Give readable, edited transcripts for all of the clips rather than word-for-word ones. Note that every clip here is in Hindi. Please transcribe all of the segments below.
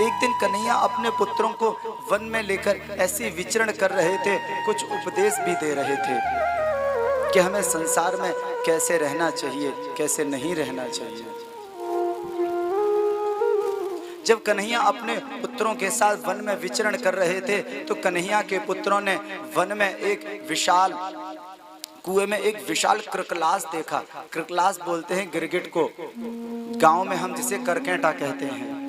एक दिन कन्हैया अपने पुत्रों को वन में लेकर ऐसे विचरण कर रहे थे, कुछ उपदेश भी दे रहे थे कि हमें संसार में कैसे रहना चाहिए, कैसे नहीं रहना चाहिए। जब कन्हैया अपने पुत्रों के साथ वन में विचरण कर रहे थे तो कन्हैया के पुत्रों ने वन में एक विशाल कुएं में एक विशाल कृकलास देखा। कृकलास बोलते हैं गिरगिट को, गांव में हम जिसे करकेटा कहते हैं।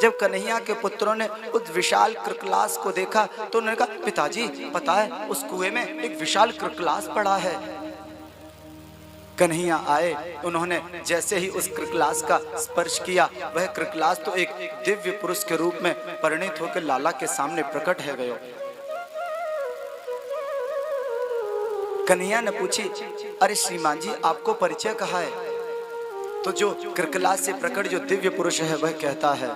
जब कन्हैया के पुत्रों ने उस विशाल कृकलास को देखा तो उन्होंने कहा, पिताजी पता है उस कुएं में एक विशाल कृकलास पड़ा है। कन्हैया आए, उन्होंने जैसे ही उस कृकलास का स्पर्श किया, वह कृकलास तो एक दिव्य पुरुष के रूप में परिणित होकर लाला के सामने प्रकट है गयो। कन्हैया ने पूछी, अरे श्रीमान जी आपको परिचय कहा है? तो जो कृकलास से प्रकट जो दिव्य पुरुष है वह कहता है,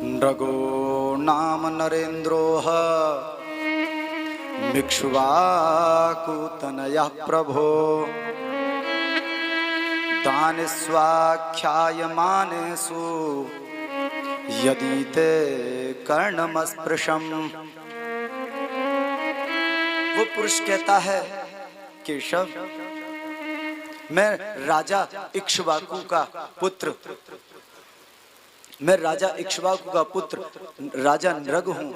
नृगो नाम नरेंद्रोह मिक्ष्वाकुतनयः प्रभो दान स्वाख्यायमानेषु यदि ते कर्णमस्पृशम्। वो पुरुष कहता है, केशव मैं राजा इक्ष्वाकु का पुत्र, मैं राजा इक्ष्वाकु का पुत्र राजा नृग हूँ।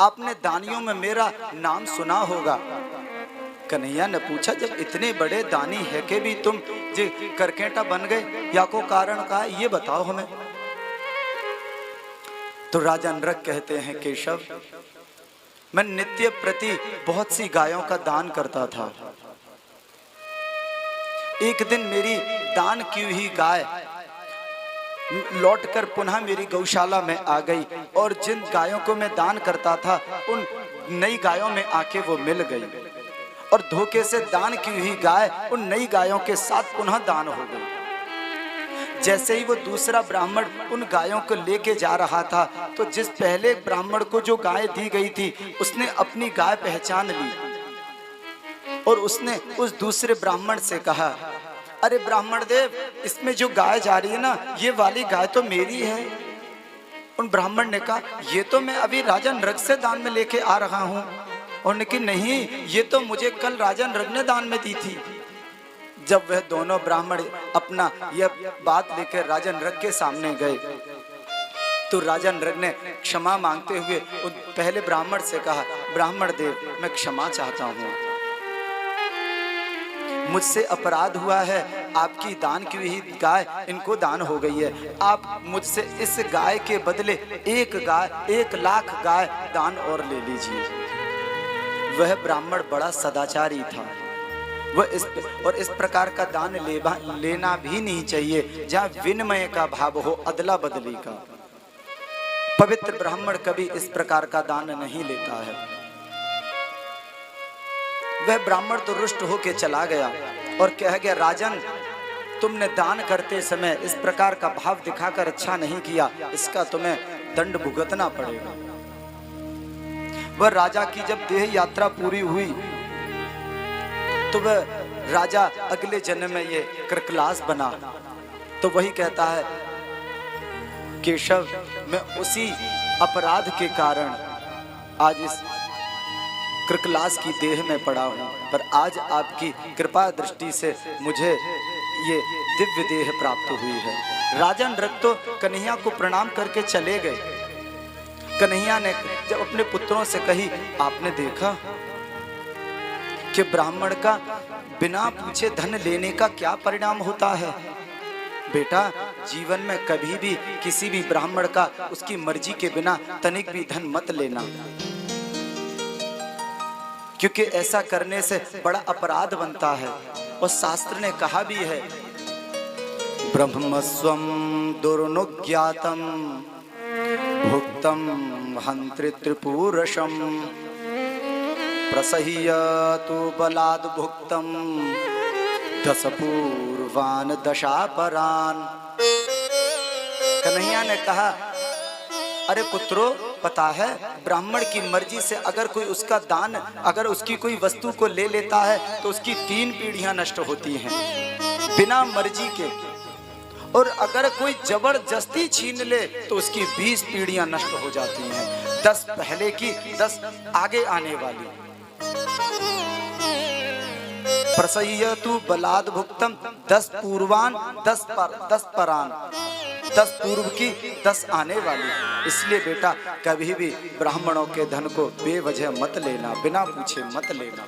आपने दानियों में मेरा नाम सुना होगा। कन्हैया ने पूछा, जब इतने बड़े दानी है के भी तुम जे करकेटा बन गए, या को कारण का ये बताओ हमें। तो राजा नृग कहते हैं, केशव मैं नित्य प्रति बहुत सी गायों का दान करता था। एक दिन मेरी दान की हुई गाय लौटकर पुनः मेरी गौशाला में आ गई और जिन गायों को मैं दान करता था उन नई गायों में आके वो मिल गई और धोखे से दान की हुई गाय उन नई गायों के साथ पुनः दान हो गई। जैसे ही वो दूसरा ब्राह्मण उन गायों को लेके जा रहा था तो जिस पहले ब्राह्मण को जो गाय दी गई थी उसने अपनी गाय पहचान ली और उसने उस दूसरे ब्राह्मण से कहा, अरे ब्राह्मण देव, इसमें जो गाय जा रही है ना, ये वाली गाय तो मेरी है। उन ब्राह्मण ने कहा, ये तो मैं अभी राजा नृग से दान में लेके आ रहा हूँ। और ने कहा, नहीं, ये तो मुझे कल राजा नृग ने दान में दी थी। जब वह दोनों ब्राह्मण अपना यह बात लेकर राजा नृग के सामने गए तो राजा नृग ने क्षमा मांगते हुए उन पहले ब्राह्मण से कहा, ब्राह्मण देव मैं क्षमा चाहता हूँ, मुझसे अपराध हुआ है, आपकी दान की हुई गाय इनको दान हो गई है। आप मुझसे इस गाय के बदले 1,00,000 गाय दान और ले लीजिए। वह ब्राह्मण बड़ा सदाचारी था। वह इस प्रकार का दान लेना भी नहीं चाहिए जहाँ विनिमय का भाव हो, अदला बदली का। पवित्र ब्राह्मण कभी इस प्रकार का दान नहीं लेता है। वह ब्राह्मण तो रुष्ट होके चला गया और कह गया, राजन तुमने दान करते समय इस प्रकार का भाव दिखाकर अच्छा नहीं किया, इसका तुम्हें दंड भुगतना पड़ेगा। वह राजा की जब देह यात्रा पूरी हुई तो वह राजा अगले जन्म में ये कृकलास बना। तो वही कहता है, केशव मैं उसी अपराध के कारण आज इस कृकलास की देह में पड़ा हूँ, पर आज आपकी कृपा दृष्टि से मुझे ये दिव्य देह प्राप्त हुई है। राजा नृग तो कन्हैया को प्रणाम करके चले गए। कन्हैया ने जब अपने पुत्रों से कही, आपने देखा कि ब्राह्मण का बिना पूछे धन लेने का क्या परिणाम होता है। बेटा जीवन में कभी भी किसी भी ब्राह्मण का उसकी मर्जी के बिना तनिक भी धन मत लेना, क्योंकि ऐसा करने से बड़ा अपराध बनता है। और शास्त्र ने कहा भी है, ब्रह्मस्वम दुर्नुज्ञातम भुक्तम हंत्रि त्रिपुरशम प्रसह्यतु बलाद भुक्तम दश पूर्वान दशापरान। कन्हैया ने कहा, अरे पुत्रो पता है ब्राह्मण की मर्जी से अगर कोई उसका दान, अगर उसकी कोई वस्तु को ले लेता है तो उसकी 3 पीढ़ियां नष्ट होती हैं बिना मर्जी के। और अगर कोई जबरदस्ती छीन ले तो उसकी 20 पीढ़ियां नष्ट हो जाती हैं, 10 पहले की 10 आगे आने वाली। प्रसय्यतु बलाद भुक्तम 10 पूर्वान 10 परान, 10 पूर्व की 10 आने वाली। इसलिए बेटा कभी भी ब्राह्मणों के धन को बेवजह मत लेना, बिना पूछे मत लेना।